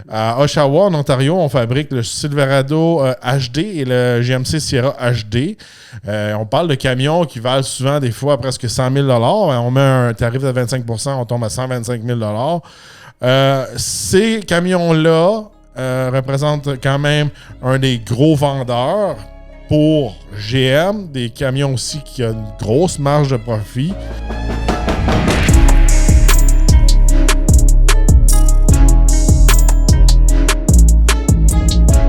À Oshawa, en Ontario, on fabrique le Silverado HD et le GMC Sierra HD. On parle de camions qui valent souvent des fois presque 100 000 $. On met un tarif de 25 %, on tombe à 125 000 $. Ces camions-là représentent quand même un des gros vendeurs pour GM, des camions aussi qui ont une grosse marge de profit.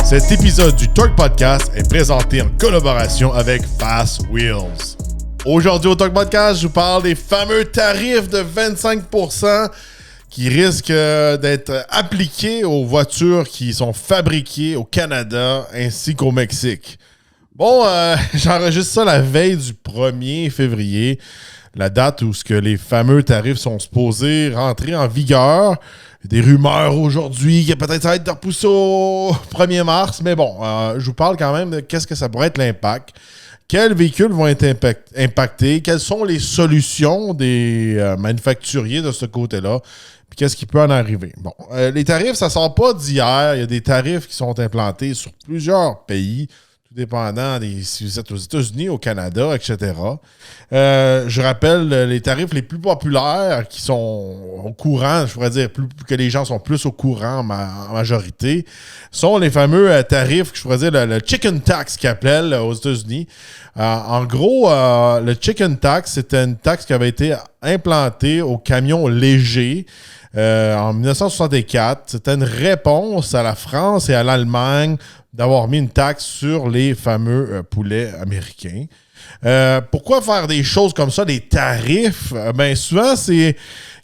Cet épisode du Torque Podcast est présenté en collaboration avec Fast Wheels. Aujourd'hui au Torque Podcast, je vous parle des fameux tarifs de 25 % qui risquent d'être appliqués aux voitures qui sont fabriquées au Canada ainsi qu'au Mexique. Bon, j'enregistre ça la veille du 1er février, la date où les fameux tarifs sont supposés rentrer en vigueur. Il y a des rumeurs aujourd'hui que peut-être ça va être repoussé au 1er mars, mais bon, je vous parle quand même de qu'est-ce que ça pourrait être l'impact. Quels véhicules vont être impactés? Quelles sont les solutions des manufacturiers de ce côté-là? Puis qu'est-ce qui peut en arriver? Bon, les tarifs, ça ne sort pas d'hier. Il y a des tarifs qui sont implantés sur plusieurs pays, tout dépendant si vous êtes aux États-Unis, au Canada, etc. Je rappelle les tarifs les plus populaires qui sont au courant, je pourrais dire que les gens sont plus au courant en majorité, sont les fameux tarifs, je pourrais dire le chicken tax qu'ils appellent aux États-Unis. En gros, le chicken tax, c'était une taxe qui avait été implantée aux camions légers en 1964. C'était une réponse à la France et à l'Allemagne d'avoir mis une taxe sur les fameux poulets américains. Pourquoi faire des choses comme ça, des tarifs? Ben souvent, c'est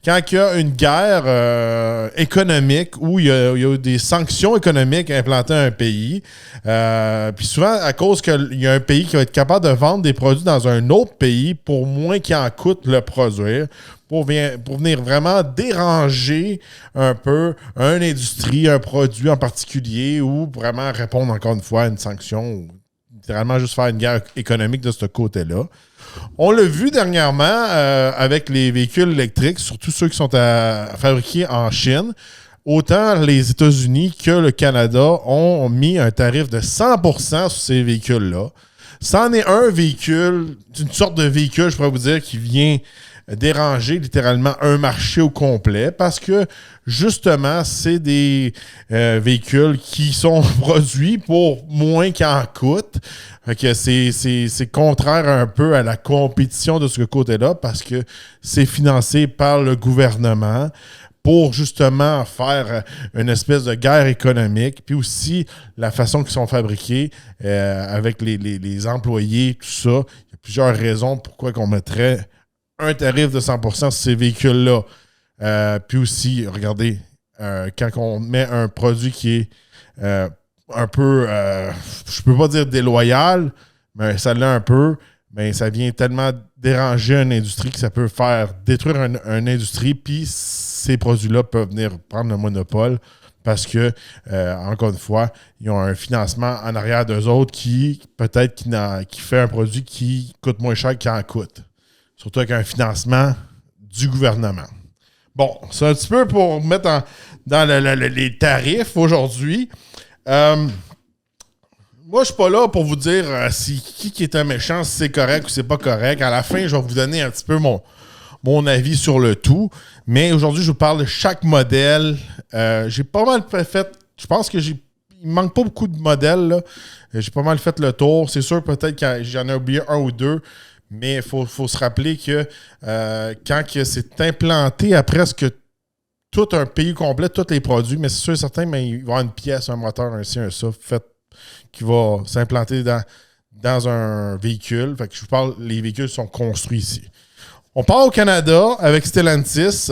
quand il y a une guerre économique où il y a des sanctions économiques implantées à un pays. Puis souvent, à cause qu'il y a un pays qui va être capable de vendre des produits dans un autre pays pour moins qu'il en coûte le produire, pour venir vraiment déranger un peu une industrie, un produit en particulier, ou vraiment répondre encore une fois à une sanction, ou littéralement juste faire une guerre économique de ce côté-là. On l'a vu dernièrement avec les véhicules électriques, surtout ceux qui sont fabriqués en Chine. Autant les États-Unis que le Canada ont mis un tarif de 100 % sur ces véhicules-là. C'en est un véhicule, une sorte de véhicule, je pourrais vous dire, qui vient déranger littéralement un marché au complet parce que justement, c'est des véhicules qui sont produits pour moins qu'ils en coûtent. Fait que c'est contraire un peu à la compétition de ce côté-là parce que c'est financé par le gouvernement pour justement faire une espèce de guerre économique, puis aussi la façon qu'ils sont fabriqués avec les employés, tout ça. Il y a plusieurs raisons pourquoi on mettrait un tarif de 100 % sur ces véhicules-là. Puis aussi, regardez, quand on met un produit qui est un peu, je peux pas dire déloyal, mais ça l'est un peu, mais ça vient tellement déranger une industrie que ça peut faire détruire une industrie, puis ces produits-là peuvent venir prendre le monopole parce que, encore une fois, ils ont un financement en arrière d'eux autres qui fait un produit qui coûte moins cher qu'il en coûte. Surtout avec un financement du gouvernement. Bon, c'est un petit peu pour mettre dans les tarifs aujourd'hui. Moi, je ne suis pas là pour vous dire qui est un méchant, si c'est correct ou c'est pas correct. À la fin, je vais vous donner un petit peu mon avis sur le tout. Mais aujourd'hui, je vous parle de chaque modèle. J'ai pas mal fait. Je pense que il manque pas beaucoup de modèles, là. J'ai pas mal fait le tour. C'est sûr, peut-être que j'en ai oublié un ou deux. Mais il faut se rappeler que quand c'est implanté à presque tout un pays complet, tous les produits, mais c'est sûr et certain, mais il va y avoir une pièce, un moteur, un ci, un ça, qui va s'implanter dans un véhicule. Fait que je vous parle, les véhicules sont construits ici. On part au Canada avec Stellantis.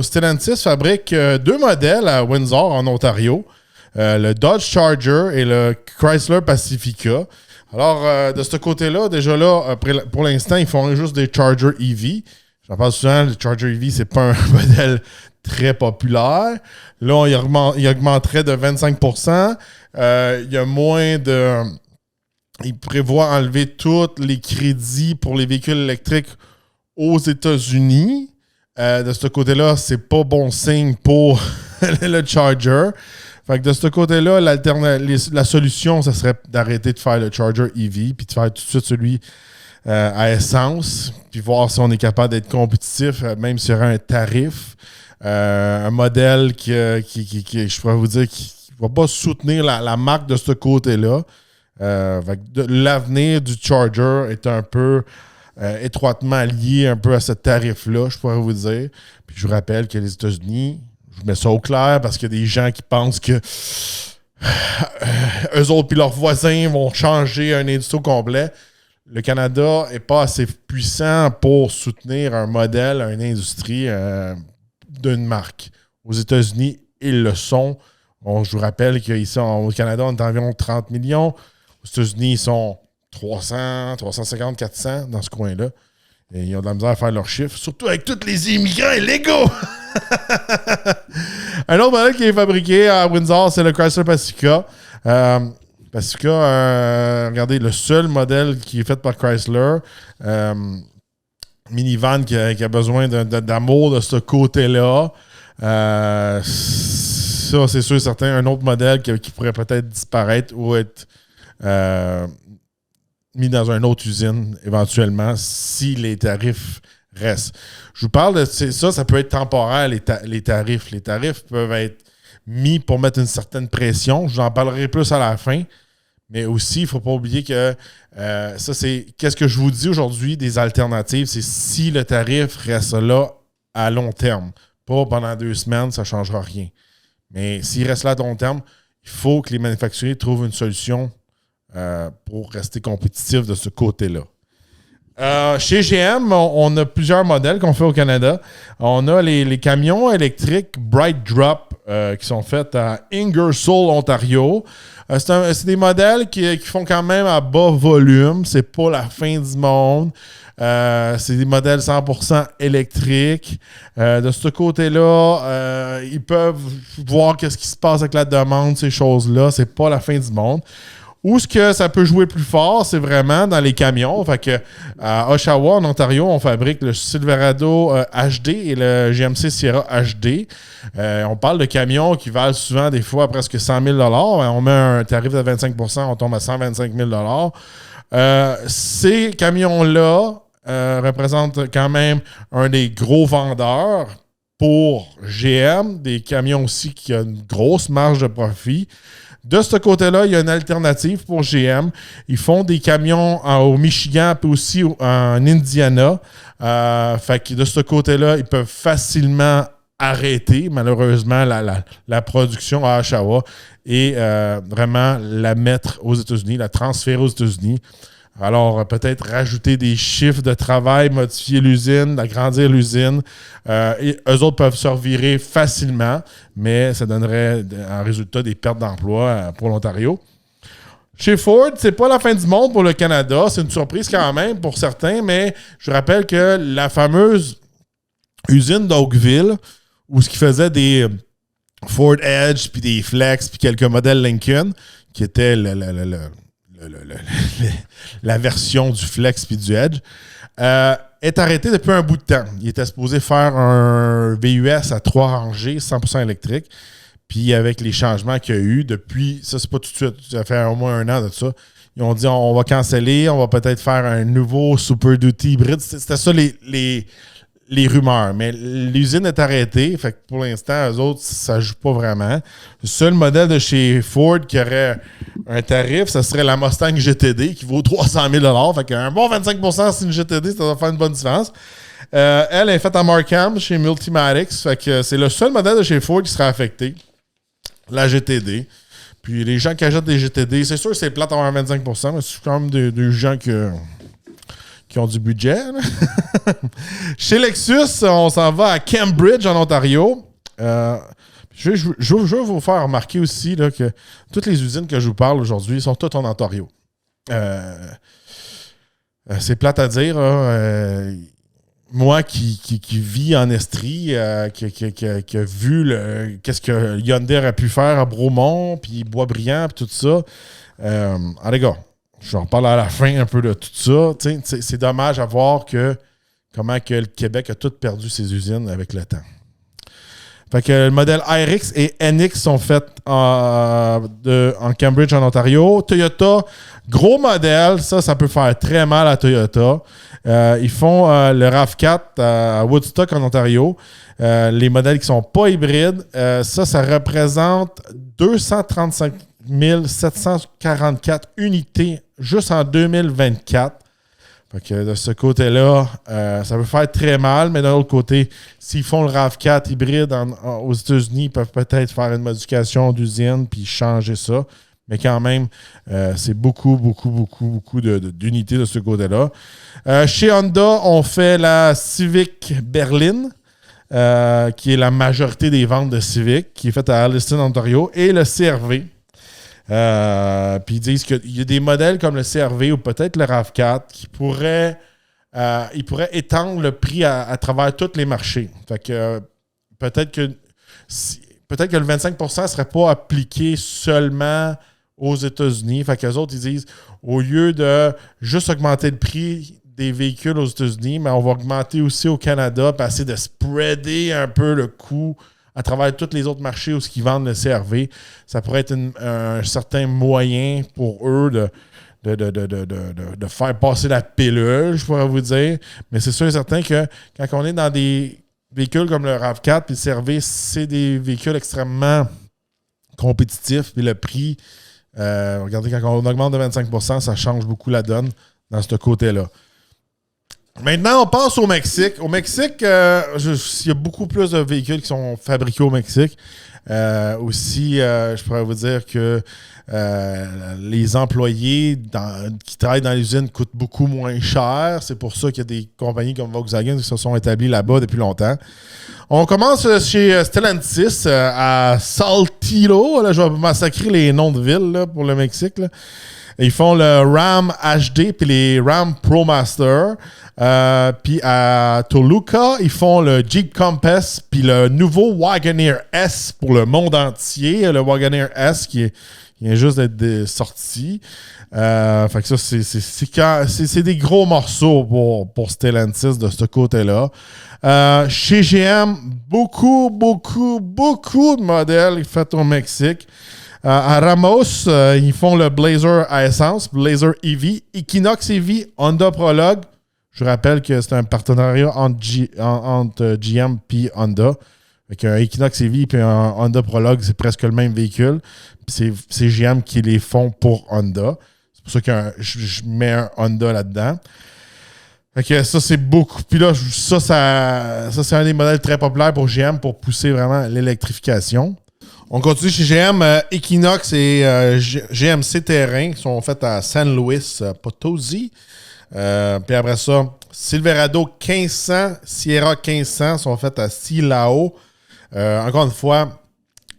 Stellantis fabrique deux modèles à Windsor, en Ontario. Le Dodge Charger et le Chrysler Pacifica. Alors, de ce côté-là, déjà là, pour l'instant, ils font juste des Charger EV. J'en parle souvent, le Charger EV, c'est pas un modèle très populaire. Là, il augmenterait de 25 %. Il y a moins de... Il prévoit enlever tous les crédits pour les véhicules électriques aux États-Unis. de ce côté-là, c'est pas bon signe pour le Charger. Fait que de ce côté-là, la solution, ça serait d'arrêter de faire le Charger EV puis de faire tout de suite celui à essence, puis voir si on est capable d'être compétitif, même s'il y aura un tarif. Un modèle qui, je pourrais vous dire, qui ne va pas soutenir la marque de ce côté-là. L'avenir du Charger est un peu étroitement lié un peu à ce tarif-là, je pourrais vous dire. Puis je vous rappelle que les États-Unis, je mets ça au clair parce qu'il y a des gens qui pensent que eux autres puis leurs voisins vont changer un industrie au complet. Le Canada n'est pas assez puissant pour soutenir un modèle, une industrie d'une marque. Aux États-Unis, ils le sont. Je vous rappelle qu'ici, au Canada, on est environ 30 millions. Aux États-Unis, ils sont 300, 350, 400 dans ce coin-là. Et ils ont de la misère à faire leurs chiffres, surtout avec tous les immigrants illégaux. Un autre modèle qui est fabriqué à Windsor, c'est le Chrysler Pacifica. Pacifica, regardez, le seul modèle qui est fait par Chrysler, minivan qui a besoin d'amour de ce côté-là. Ça, c'est sûr et certain. Un autre modèle qui pourrait peut-être disparaître ou être mis dans une autre usine éventuellement si les tarifs restent. Je vous parle de ça peut être temporaire, les tarifs. Les tarifs peuvent être mis pour mettre une certaine pression. Je vous en parlerai plus à la fin. Mais aussi, il ne faut pas oublier que ça, c'est qu'est-ce que je vous dis aujourd'hui des alternatives, c'est si le tarif reste là à long terme. Pas pendant 2 semaines, ça ne changera rien. Mais s'il reste là à long terme, il faut que les manufacturiers trouvent une solution pour rester compétitifs de ce côté-là. Chez GM, on a plusieurs modèles qu'on fait au Canada. On a les camions électriques Bright Drop qui sont faits à Ingersoll, Ontario. C'est des modèles qui font quand même à bas volume. C'est pas la fin du monde. C'est des modèles 100% électriques. De ce côté-là, ils peuvent voir qu'est-ce qui se passe avec la demande, ces choses-là. C'est pas la fin du monde. Où ce que ça peut jouer plus fort, c'est vraiment dans les camions. Fait que à Oshawa, en Ontario, on fabrique le Silverado HD et le GMC Sierra HD. On parle de camions qui valent souvent des fois presque 100 000 $. On met un tarif de 25 %, on tombe à 125 000 $. Ces camions-là représentent quand même un des gros vendeurs pour GM, des camions aussi qui ont une grosse marge de profit. De ce côté-là, il y a une alternative pour GM. Ils font des camions au Michigan et aussi en Indiana. Fait que de ce côté-là, ils peuvent facilement arrêter, malheureusement, la production à Oshawa et vraiment la mettre aux États-Unis, la transférer aux États-Unis. Alors, peut-être rajouter des chiffres de travail, modifier l'usine, agrandir l'usine. Et eux autres peuvent se revirer facilement, mais ça donnerait en résultat des pertes d'emploi pour l'Ontario. Chez Ford, c'est pas la fin du monde pour le Canada. C'est une surprise quand même pour certains, mais je rappelle que la fameuse usine d'Oakville, où ce qui faisait des Ford Edge, puis des Flex, puis quelques modèles Lincoln, qui étaient la version du Flex puis du Edge, est arrêté depuis un bout de temps. Il était supposé faire un VUS à 3 rangées, 100% électrique. Puis avec les changements qu'il y a eu depuis, ça c'est pas tout de suite, ça fait au moins 1 an de ça, ils ont dit on va canceller, on va peut-être faire un nouveau Super Duty hybride. C'était ça les rumeurs. Mais l'usine est arrêtée. Fait que pour l'instant, eux autres, ça ne joue pas vraiment. Le seul modèle de chez Ford qui aurait un tarif, ça serait la Mustang GTD qui vaut 300 000 $. Fait qu'un bon 25 % c'est une GTD, ça va faire une bonne différence. Elle est faite à Markham chez Multimatics. Fait que c'est le seul modèle de chez Ford qui sera affecté. La GTD. Puis les gens qui achètent des GTD, c'est sûr que c'est plate à avoir 25 %, mais c'est quand même des gens qui ont du budget. Chez Lexus, on s'en va à Cambridge, en Ontario. Je veux vous faire remarquer aussi là, que toutes les usines que je vous parle aujourd'hui sont toutes en Ontario. C'est plate à dire. Moi qui vis en Estrie, qui a vu qu'est-ce que Hyundai a pu faire à Bromont, puis Boisbriand, puis tout ça. Les gars, je vais en parler à la fin un peu de tout ça. C'est dommage à voir que comment que le Québec a tout perdu ses usines avec le temps. Fait que le modèle RX et NX sont faits en Cambridge, en Ontario. Toyota, gros modèle, ça peut faire très mal à Toyota. Ils font le RAV4 à Woodstock, en Ontario. Les modèles qui ne sont pas hybrides, ça représente 235 744 unités juste en 2024. Fait que de ce côté-là, ça peut faire très mal, mais d'un autre côté, s'ils font le RAV4 hybride aux États-Unis, ils peuvent peut-être faire une modification d'usine puis changer ça. Mais quand même, c'est beaucoup d'unités de ce côté-là. Chez Honda, on fait la Civic berline, qui est la majorité des ventes de Civic, qui est faite à Alliston, Ontario, et le CR-V. Puis ils disent qu'il y a des modèles comme le CR-V ou peut-être le RAV4 qui pourraient étendre le prix à travers tous les marchés. Fait que peut-être que le 25% ne serait pas appliqué seulement aux États-Unis. Fait qu'eux autres, ils disent, au lieu de juste augmenter le prix des véhicules aux États-Unis, mais on va augmenter aussi au Canada, puis essayer de spreader un peu le coût à travers tous les autres marchés où ils vendent le CR-V. Ça pourrait être un certain moyen pour eux de faire passer la pilule, je pourrais vous dire. Mais c'est sûr et certain que quand on est dans des véhicules comme le RAV4 puis le CR-V, c'est des véhicules extrêmement compétitifs. Puis le prix, regardez, quand on augmente de 25%, ça change beaucoup la donne dans ce côté-là. Maintenant, on passe au Mexique. Au Mexique, il y a beaucoup plus de véhicules qui sont fabriqués au Mexique. Aussi, je pourrais vous dire que les employés qui travaillent dans l'usine coûtent beaucoup moins cher. C'est pour ça qu'il y a des compagnies comme Volkswagen qui se sont établies là-bas depuis longtemps. On commence chez Stellantis à Saltillo. Là, je vais massacrer les noms de villes là, pour le Mexique. Là. Ils font le Ram HD puis les Ram ProMaster. Puis à Toluca, ils font le Jeep Compass puis le nouveau Wagoneer S pour le monde entier. Le Wagoneer S qui vient juste d'être sorti. Fait que ça, c'est des gros morceaux pour Stellantis de ce côté-là. Chez GM, beaucoup de modèles faits au Mexique. À Ramos, ils font le Blazer à essence, Blazer EV, Equinox EV, Honda Prologue. Je rappelle que c'est un partenariat entre GM et Honda. Avec un Equinox EV et un Honda Prologue, c'est presque le même véhicule. Puis c'est GM qui les font pour Honda. C'est pour ça que je mets un Honda là-dedans. Fait que ça, c'est beaucoup. Puis là, ça c'est un des modèles très populaires pour GM pour pousser vraiment l'électrification. On continue chez GM. Equinox et GMC Terrain qui sont faits à San Luis Potosí. Puis après ça, Silverado 1500, Sierra 1500 sont faits à Silao. Encore une fois,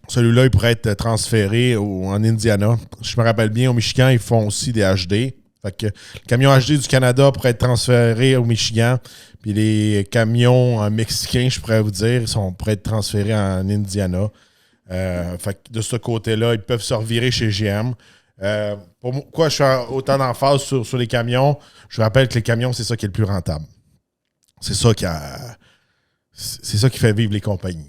celui-là, il pourrait être transféré en Indiana. Je me rappelle bien, au Michigan, ils font aussi des HD. Fait que le camion HD du Canada pourrait être transféré au Michigan. Puis les camions mexicains, je pourrais vous dire, pourraient être transférés en Indiana. Fait que de ce côté-là, ils peuvent se revirer chez GM. Pourquoi je fais autant d'emphase sur les camions? Je vous rappelle que les camions, c'est ça qui est le plus rentable. C'est ça qui fait vivre les compagnies.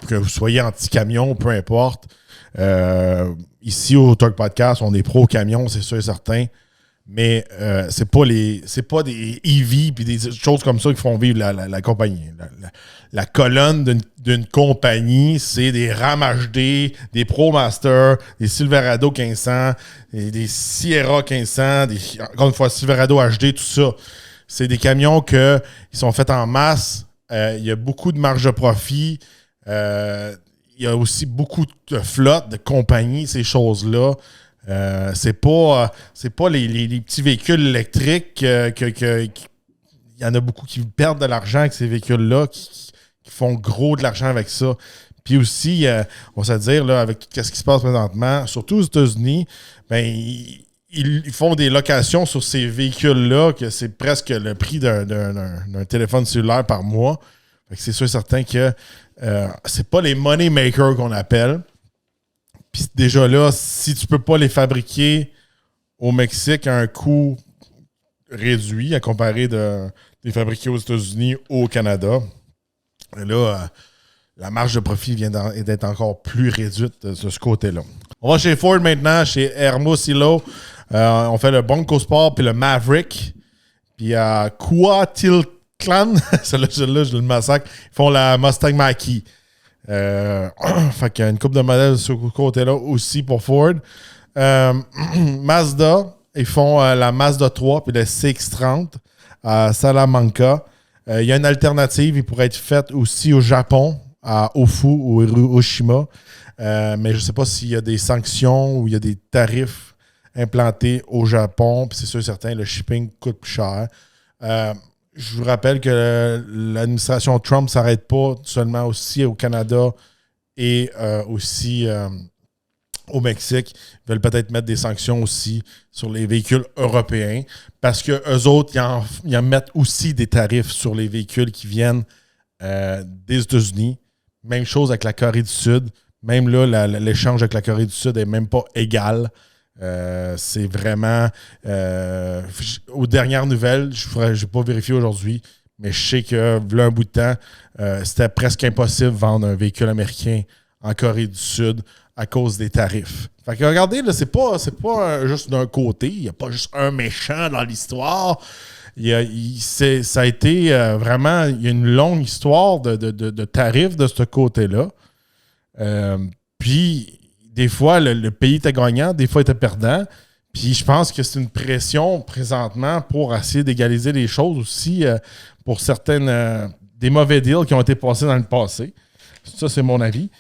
Que vous soyez anti-camion, peu importe. Ici, au Talk Podcast, on est pro-camion, c'est sûr et certain. Mais c'est pas des EV et des choses comme ça qui font vivre la compagnie. La colonne d'une compagnie, c'est des Ram HD, des ProMaster, des Silverado 1500, des Sierra 1500, encore une fois, Silverado HD, tout ça. C'est des camions qui sont faits en masse. Il y a beaucoup de marge de profit. Il y a aussi beaucoup de flottes, de compagnies, ces choses-là. C'est pas les petits véhicules électriques il y en a beaucoup qui perdent de l'argent avec ces véhicules-là, qui font gros de l'argent avec ça. Puis aussi, on va se dire, là, avec ce qui se passe présentement, surtout aux États-Unis, ben, ils font des locations sur ces véhicules-là que c'est presque le prix d'un téléphone cellulaire par mois. Fait que c'est sûr et certain que c'est pas les money makers qu'on appelle. Puis déjà là, si tu peux pas les fabriquer au Mexique à un coût réduit à comparer de est fabriqué aux États-Unis ou au Canada. Et là, la marge de profit vient d'être encore plus réduite de ce côté-là. On va chez Ford maintenant, chez Hermosillo. On fait le Bronco Sport puis le Maverick. Puis à Cuautitlán, celle-là, je le massacre. Ils font la Mustang Mach-E. Fait qu'il y a une couple de modèles de ce côté-là aussi pour Ford. Mazda, ils font la Mazda 3 puis le CX-30 à Salamanca. Il y a une alternative, il pourrait être faite aussi au Japon, à Ofu ou Hiroshima. Mais je ne sais pas s'il y a des sanctions ou il y a des tarifs implantés au Japon. Puis c'est sûr et certain, le shipping coûte plus cher. Je vous rappelle que l'administration Trump ne s'arrête pas seulement aussi au Canada et aussi au Mexique. Ils veulent peut-être mettre des sanctions aussi sur les véhicules européens parce qu'eux autres, ils en mettent aussi des tarifs sur les véhicules qui viennent des États-Unis. Même chose avec la Corée du Sud. Même là, l'échange avec la Corée du Sud n'est même pas égal. C'est vraiment... aux dernières nouvelles, je n'ai pas vérifié aujourd'hui, mais je sais que, là, un bout de temps, c'était presque impossible de vendre un véhicule américain en Corée du Sud à cause des tarifs. Fait que regardez, là, c'est pas juste d'un côté. Il n'y a pas juste un méchant dans l'histoire. Ça a été vraiment... Il y a une longue histoire de tarifs de ce côté-là. Puis... Des fois, le pays était gagnant, des fois, il était perdant. Puis je pense que c'est une pression présentement pour essayer d'égaliser les choses aussi pour certaines des mauvais deals qui ont été passés dans le passé. Ça, c'est mon avis.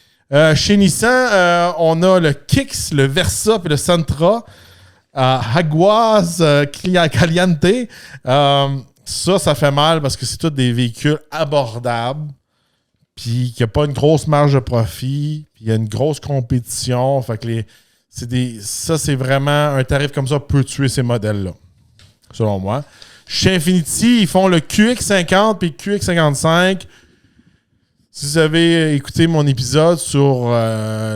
Chez Nissan, on a le Kicks, le Versa et le Sentra. Jaguars Caliente. Ça fait mal parce que c'est tous des véhicules abordables. Puis qu'il n'y a pas une grosse marge de profit, puis il y a une grosse compétition. Fait que ça, c'est vraiment un tarif comme ça peut tuer ces modèles-là, selon moi. Chez Infiniti, ils font le QX50 puis le QX55. Si vous avez écouté mon épisode sur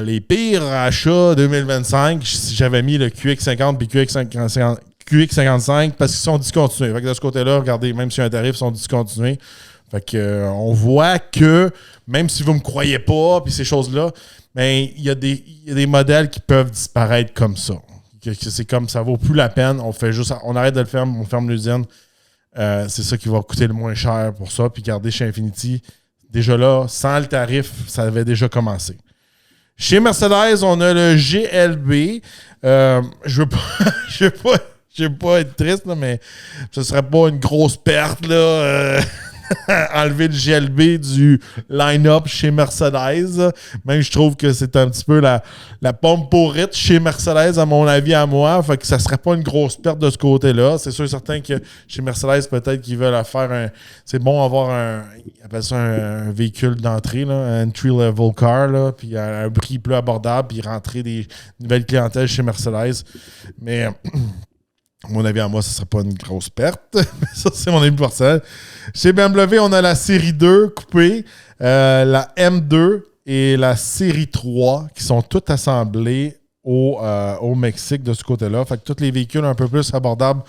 les pires achats 2025, j'avais mis le QX50 puis QX55 parce qu'ils sont discontinués. Fait que de ce côté-là, regardez, même si un tarif, ils sont discontinués. Fait que on voit que, même si vous ne me croyez pas, puis ces choses-là, ben, il y a des modèles qui peuvent disparaître comme ça. Que c'est comme ça vaut plus la peine. On arrête de le faire, on ferme l'usine. C'est ça qui va coûter le moins cher pour ça. Puis regardez, chez Infiniti, déjà là, sans le tarif, ça avait déjà commencé. Chez Mercedes, on a le GLB. Je veux pas être triste, là, mais ce serait pas une grosse perte, là. Enlever le GLB du line-up chez Mercedes. Même je trouve que c'est un petit peu la pomme pourrite chez Mercedes, à mon avis, à moi. Fait que ça serait pas une grosse perte de ce côté-là. C'est sûr et certain que chez Mercedes, peut-être qu'ils veulent faire c'est bon avoir ils appellent ça un véhicule d'entrée, là, un entry-level car, là, puis un prix plus abordable, puis rentrer des nouvelles clientèles chez Mercedes. Mais... à mon avis, à moi, ce ne serait pas une grosse perte. Ça, c'est mon avis personnel. Chez BMW, on a la série 2 coupée, la M2 et la série 3 qui sont toutes assemblées au Mexique de ce côté-là. Fait que tous les véhicules un peu plus abordables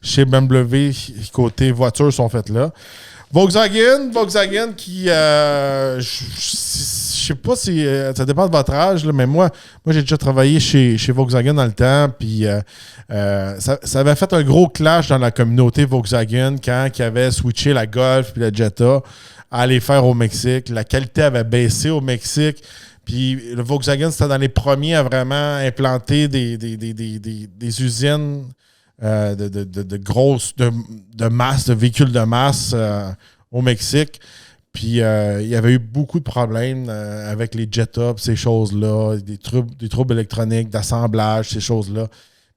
chez BMW côté voiture sont faits là. Volkswagen qui, je sais pas si ça dépend de votre âge, là, mais moi j'ai déjà travaillé chez Volkswagen dans le temps, puis ça avait fait un gros clash dans la communauté Volkswagen quand ils avaient switché la Golf puis la Jetta à aller faire au Mexique. La qualité avait baissé au Mexique, puis le Volkswagen, c'était dans les premiers à vraiment implanter des usines de masse, de véhicules de masse au Mexique. Puis il y avait eu beaucoup de problèmes avec les Jetta, ces choses-là, des troubles électroniques, d'assemblage, ces choses-là.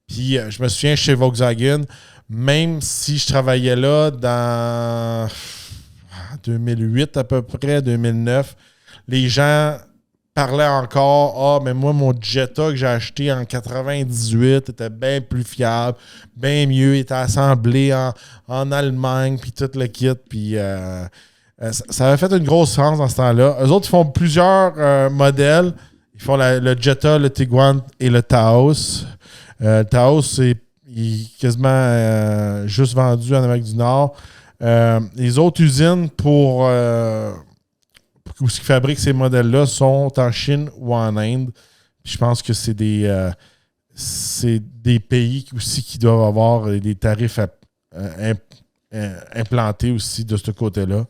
Puis je me souviens chez Volkswagen, même si je travaillais là dans 2008 à peu près, 2009, les gens parlaient encore « Ah, mais moi, mon Jetta que j'ai acheté en 98 était bien plus fiable, bien mieux, il était assemblé en Allemagne, puis tout le kit. » Puis ça avait fait une grosse différence dans ce temps-là. Eux autres, ils font plusieurs modèles. Ils font le Jetta, le Tiguan et le Taos. Le Taos, il est quasiment juste vendu en Amérique du Nord. Les autres usines pour où ce qui fabriquent ces modèles-là sont en Chine ou en Inde. Puis je pense que c'est des pays aussi qui doivent avoir des tarifs implantés aussi de ce côté-là.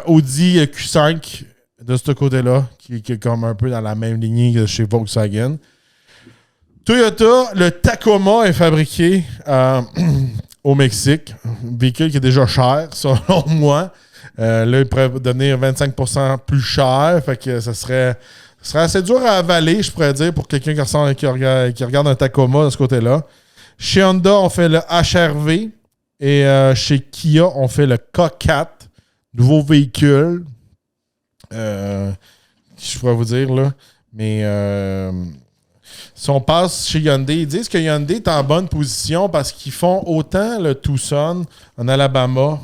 Audi Q5 de ce côté-là, qui est comme un peu dans la même lignée que chez Volkswagen. Toyota, le Tacoma est fabriqué au Mexique. Un véhicule qui est déjà cher, selon moi. Là, il pourrait devenir 25% plus cher. Fait que ça serait assez dur à avaler, je pourrais dire, pour quelqu'un qui regarde un Tacoma de ce côté-là. Chez Honda, on fait le HR-V. Et chez Kia, on fait le K4. Nouveau véhicule. Je pourrais vous dire, là. Mais si on passe chez Hyundai, ils disent que Hyundai est en bonne position parce qu'ils font autant le Tucson en Alabama,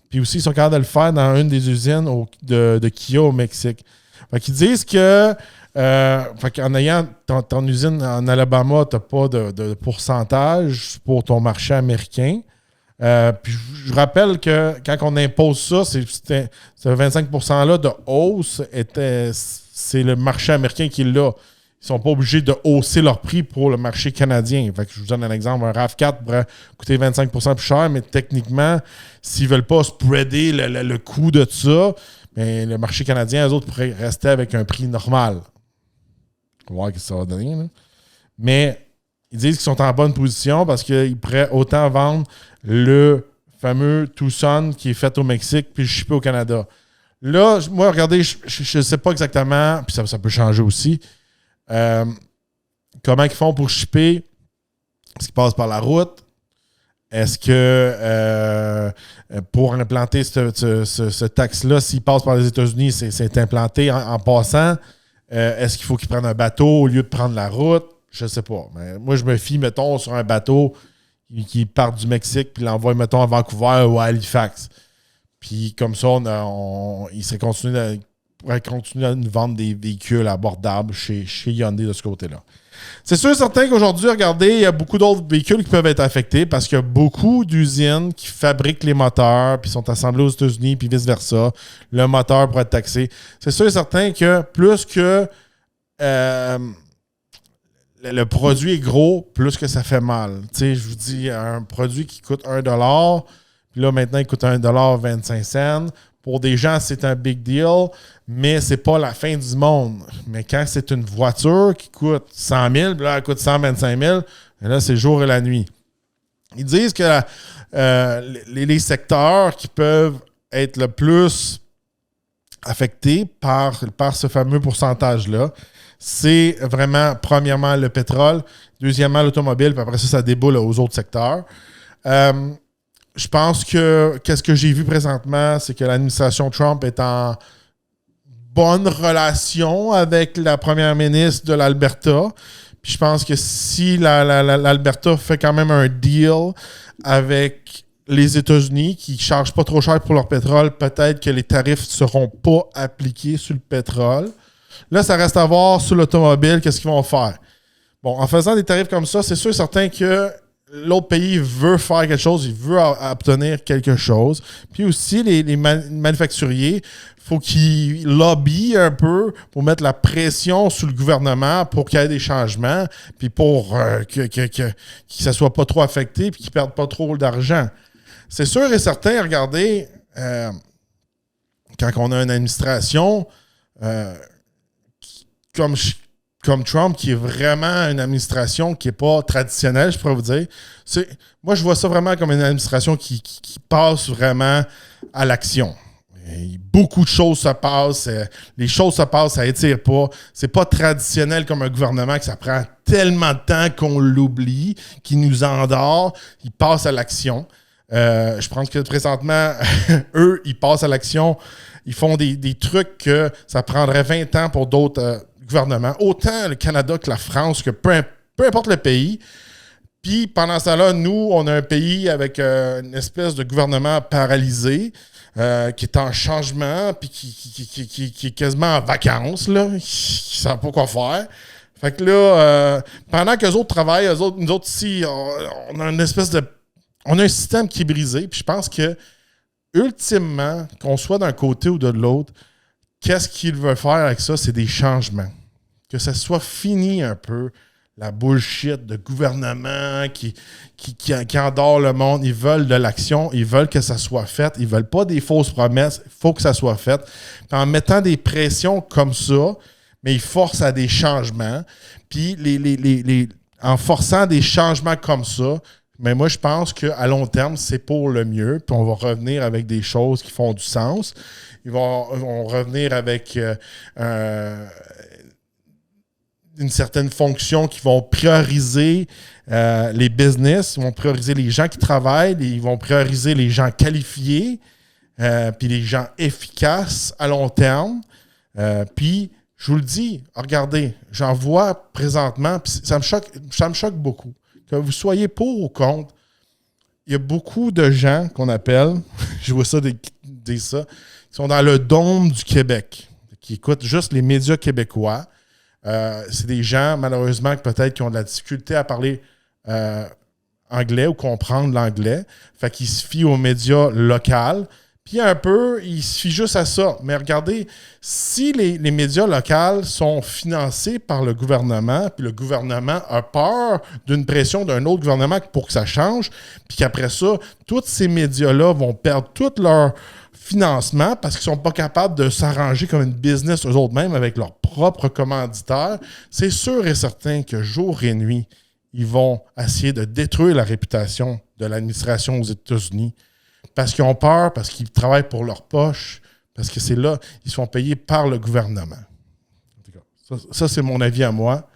puis aussi ils sont capables de le faire dans une des usines de Kia au Mexique. Fait qu'ils disent que en ayant ton usine en Alabama, tu n'as pas de pourcentage pour ton marché américain. Puis je rappelle que quand on impose ça, ce 25%-là de hausse, c'est le marché américain qui l'a. Ils ne sont pas obligés de hausser leur prix pour le marché canadien. Fait que je vous donne un exemple. Un RAV4 pourrait coûter 25% plus cher, mais techniquement, s'ils ne veulent pas spreader le coût de ça, mais le marché canadien, eux autres, pourraient rester avec un prix normal. On va voir ce que ça va donner. Là. Mais ils disent qu'ils sont en bonne position parce qu'ils pourraient autant vendre le fameux Tucson qui est fait au Mexique puis shippé au Canada. Là, moi, regardez, je ne sais pas exactement, puis ça peut changer aussi, comment ils font pour shipper? Est-ce qu'ils passent par la route? Est-ce que pour implanter ce taxe-là, s'il passe par les États-Unis, c'est implanté en passant? Est-ce qu'il faut qu'ils prennent un bateau au lieu de prendre la route? Je ne sais pas. Mais moi, je me fie, mettons, sur un bateau qui part du Mexique puis l'envoie, mettons, à Vancouver ou à Halifax. Puis comme ça, il pourrait continuer à nous vendre des véhicules abordables chez Hyundai de ce côté-là. C'est sûr et certain qu'aujourd'hui, regardez, il y a beaucoup d'autres véhicules qui peuvent être affectés parce qu'il y a beaucoup d'usines qui fabriquent les moteurs puis sont assemblés aux États-Unis puis vice-versa. Le moteur pourrait être taxé. C'est sûr et certain que plus que le produit est gros, plus que ça fait mal. Tu sais, je vous dis, un produit qui coûte $1, puis là, maintenant, il coûte $1,25. Pour des gens, c'est un big deal, mais c'est pas la fin du monde. Mais quand c'est une voiture qui coûte 100 000, puis là, elle coûte 125 000, et là, c'est le jour et la nuit. Ils disent que les secteurs qui peuvent être le plus affectés par ce fameux pourcentage-là, c'est vraiment, premièrement, le pétrole, deuxièmement, l'automobile, puis après ça déboule aux autres secteurs. Je pense que qu'est-ce que j'ai vu présentement, c'est que l'administration Trump est en bonne relation avec la première ministre de l'Alberta. Puis je pense que si l'Alberta fait quand même un deal avec les États-Unis qui ne chargent pas trop cher pour leur pétrole, peut-être que les tarifs ne seront pas appliqués sur le pétrole. Là, ça reste à voir sur l'automobile, qu'est-ce qu'ils vont faire. Bon, en faisant des tarifs comme ça, c'est sûr et certain que l'autre pays veut faire quelque chose, il veut obtenir quelque chose. Puis aussi, les manufacturiers, il faut qu'ils lobbyent un peu pour mettre la pression sur le gouvernement pour qu'il y ait des changements, puis pour que ça ne soit pas trop affecté, puis qu'ils ne perdent pas trop d'argent. C'est sûr et certain, regardez, quand on a une administration comme Trump, qui est vraiment une administration qui n'est pas traditionnelle, je pourrais vous dire. Moi, je vois ça vraiment comme une administration qui passe vraiment à l'action. Beaucoup de choses se passent. Les choses se passent, ça n'étire pas. C'est pas traditionnel comme un gouvernement que ça prend tellement de temps qu'on l'oublie, qu'il nous endort. Il passe à l'action. Je pense que présentement, eux, ils passent à l'action. Ils font des trucs que ça prendrait 20 ans pour d'autres gouvernements. Autant le Canada que la France, que peu importe le pays. Puis pendant ça là, nous, on a un pays avec une espèce de gouvernement paralysé, qui est en changement, puis qui est quasiment en vacances, là, qui ne savent pas quoi faire. Fait que là, pendant qu'eux autres travaillent, nous autres ici, on a une espèce de... on a un système qui est brisé. Puis je pense que, ultimement, qu'on soit d'un côté ou de l'autre, qu'est-ce qu'il veut faire avec ça? C'est des changements. Que ça soit fini un peu, la bullshit de gouvernement qui endort le monde. Ils veulent de l'action, ils veulent que ça soit fait. Ils ne veulent pas des fausses promesses, il faut que ça soit fait. Puis en mettant des pressions comme ça, mais ils forcent à des changements. Puis en forçant des changements comme ça, mais moi, je pense qu'à long terme, c'est pour le mieux. Puis on va revenir avec des choses qui font du sens. Ils vont revenir avec une certaine fonction qui vont prioriser les business, ils vont prioriser les gens qui travaillent, ils vont prioriser les gens qualifiés, puis les gens efficaces à long terme. Puis, je vous le dis, regardez, j'en vois présentement, puis ça me choque beaucoup. Que vous soyez pour ou contre, il y a beaucoup de gens qu'on appelle, je vois ça qui sont dans le dôme du Québec, qui écoutent juste les médias québécois. C'est des gens, malheureusement, qui ont de la difficulté à parler anglais ou comprendre l'anglais. Fait qu'ils se fient aux médias locaux. Puis un peu, ils se fient juste à ça. Mais regardez, si les médias locaux sont financés par le gouvernement, puis le gouvernement a peur d'une pression d'un autre gouvernement pour que ça change, puis qu'après ça, tous ces médias-là vont perdre tout leur financement parce qu'ils ne sont pas capables de s'arranger comme une business eux-mêmes avec leurs propres commanditaires, c'est sûr et certain que jour et nuit, ils vont essayer de détruire la réputation de l'administration aux États-Unis parce qu'ils ont peur, parce qu'ils travaillent pour leur poche, parce que c'est là, ils sont payés par le gouvernement. Ça c'est mon avis à moi.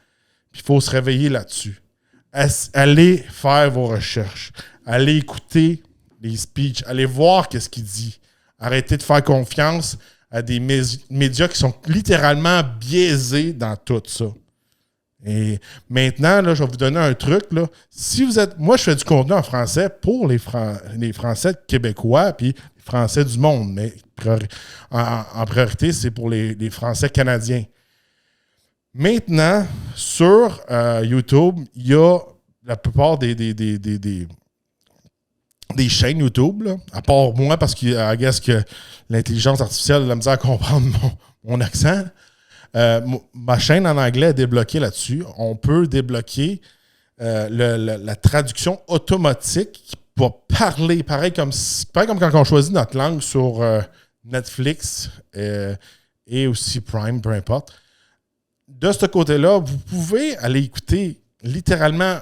Puis il faut se réveiller là-dessus. Allez faire vos recherches. Allez écouter les speeches. Allez voir qu'est-ce qu'il dit. Arrêtez de faire confiance à des médias qui sont littéralement biaisés dans tout ça. Et maintenant, là, je vais vous donner un truc. Là. Si vous êtes. Moi, je fais du contenu en français pour les Français québécois puis les Français du monde. Mais en priorité, c'est pour les Français canadiens. Maintenant, sur YouTube, il y a la plupart des chaînes YouTube, là, à part moi, parce que guess que l'intelligence artificielle a la misère à comprendre mon accent. Ma chaîne en anglais est débloquée là-dessus. On peut débloquer la traduction automatique qui va parler, pareil comme quand on choisit notre langue sur Netflix et aussi Prime, peu importe. De ce côté-là, vous pouvez aller écouter littéralement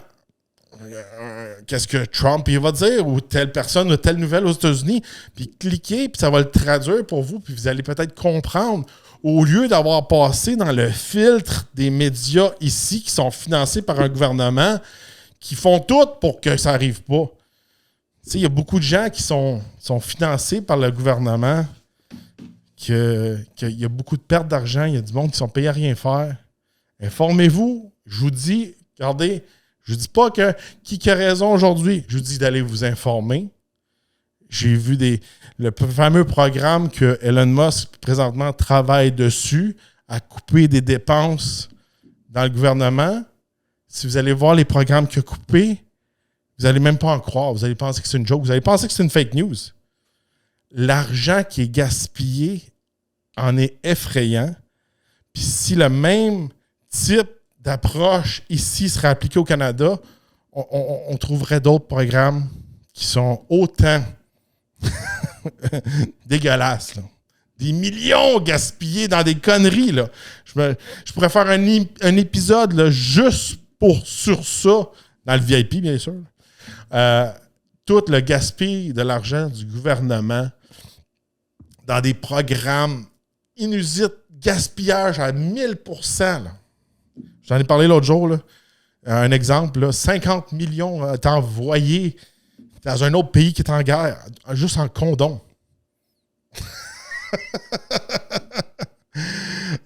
qu'est-ce que Trump il va dire ou telle personne ou telle nouvelle aux États-Unis, puis cliquez, puis ça va le traduire pour vous, puis vous allez peut-être comprendre au lieu d'avoir passé dans le filtre des médias ici qui sont financés par un gouvernement qui font tout pour que ça n'arrive pas. Tu sais, il y a beaucoup de gens qui sont financés par le gouvernement, qu'il y a beaucoup de pertes d'argent, il y a du monde qui sont payés à rien faire. Informez-vous, je vous dis, regardez, je ne dis pas qui a raison aujourd'hui. Je vous dis d'aller vous informer. J'ai vu le fameux programme que Elon Musk, présentement, travaille dessus, à couper des dépenses dans le gouvernement. Si vous allez voir les programmes qu'il a coupés, vous n'allez même pas en croire. Vous allez penser que c'est une joke. Vous allez penser que c'est une fake news. L'argent qui est gaspillé en est effrayant. Puis si le même type d'approche ici serait appliqué au Canada, on trouverait d'autres programmes qui sont autant dégueulasses. Là. Des millions gaspillés dans des conneries. Là. Je pourrais faire un épisode là, juste sur ça, dans le VIP, bien sûr. Tout le gaspille de l'argent du gouvernement dans des programmes inusites, gaspillage à 1000%. Là. J'en ai parlé l'autre jour. Là. Un exemple, là, 50 millions est envoyés dans un autre pays qui est en guerre, juste en condom. Puis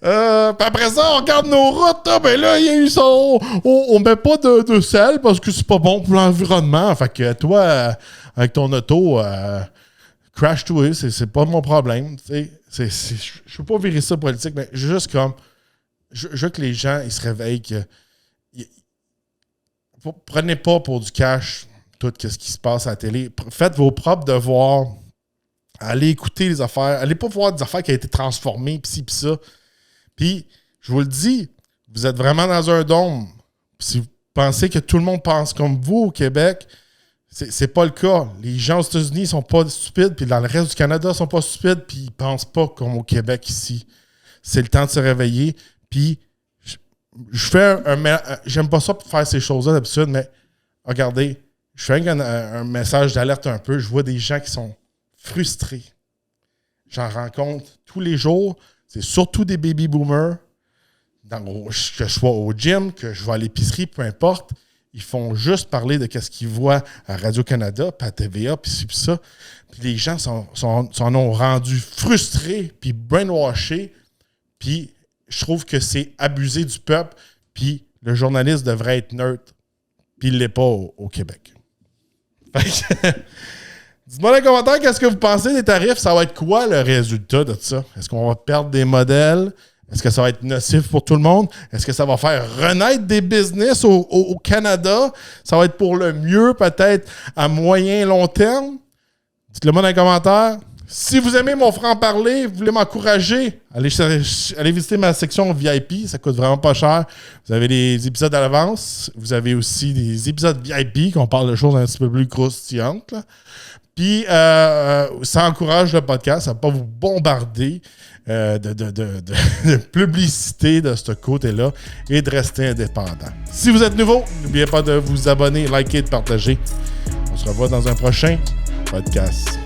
après ça, on regarde nos routes. Ben là, il y a eu ça. On met pas de sel parce que c'est pas bon pour l'environnement. Fait que toi, avec ton auto, crash to it, c'est pas mon problème. Je veux pas virer ça politique, mais juste comme. Je veux que les gens ils se réveillent que. Prenez pas pour du cash tout ce qui se passe à la télé. Faites vos propres devoirs. Allez écouter les affaires. Allez pas voir des affaires qui ont été transformées, pis ci, pis ça. Puis, je vous le dis, vous êtes vraiment dans un dôme. Si vous pensez que tout le monde pense comme vous au Québec, c'est pas le cas. Les gens aux États-Unis sont pas stupides, puis dans le reste du Canada, sont pas stupides, puis ils pensent pas comme au Québec ici. C'est le temps de se réveiller. Puis, je fais j'aime pas ça pour faire ces choses-là d'habitude, mais regardez, je fais un message d'alerte un peu. Je vois des gens qui sont frustrés. J'en rencontre tous les jours. C'est surtout des baby boomers. Que je sois au gym, que je vais à l'épicerie, peu importe. Ils font juste parler de ce qu'ils voient à Radio-Canada, puis à TVA, puis ci, puis ça. Puis les gens s'en ont rendu frustrés, puis brainwashés. Puis je trouve que c'est abuser du peuple. Puis le journaliste devrait être neutre. Puis il ne l'est pas au Québec. Dites-moi dans les commentaires, qu'est-ce que vous pensez des tarifs? Ça va être quoi le résultat de ça? Est-ce qu'on va perdre des modèles? Est-ce que ça va être nocif pour tout le monde? Est-ce que ça va faire renaître des business au Canada? Ça va être pour le mieux, peut-être à moyen et long terme? Dites-le moi dans les commentaires. Si vous aimez mon franc-parler, vous voulez m'encourager, allez visiter ma section VIP. Ça coûte vraiment pas cher. Vous avez des épisodes à l'avance. Vous avez aussi des épisodes VIP qu'on parle de choses un petit peu plus croustillantes, là. Puis, ça encourage le podcast, ça ne va pas vous bombarder de publicité de ce côté-là et de rester indépendant. Si vous êtes nouveau, n'oubliez pas de vous abonner, liker et de partager. On se revoit dans un prochain podcast.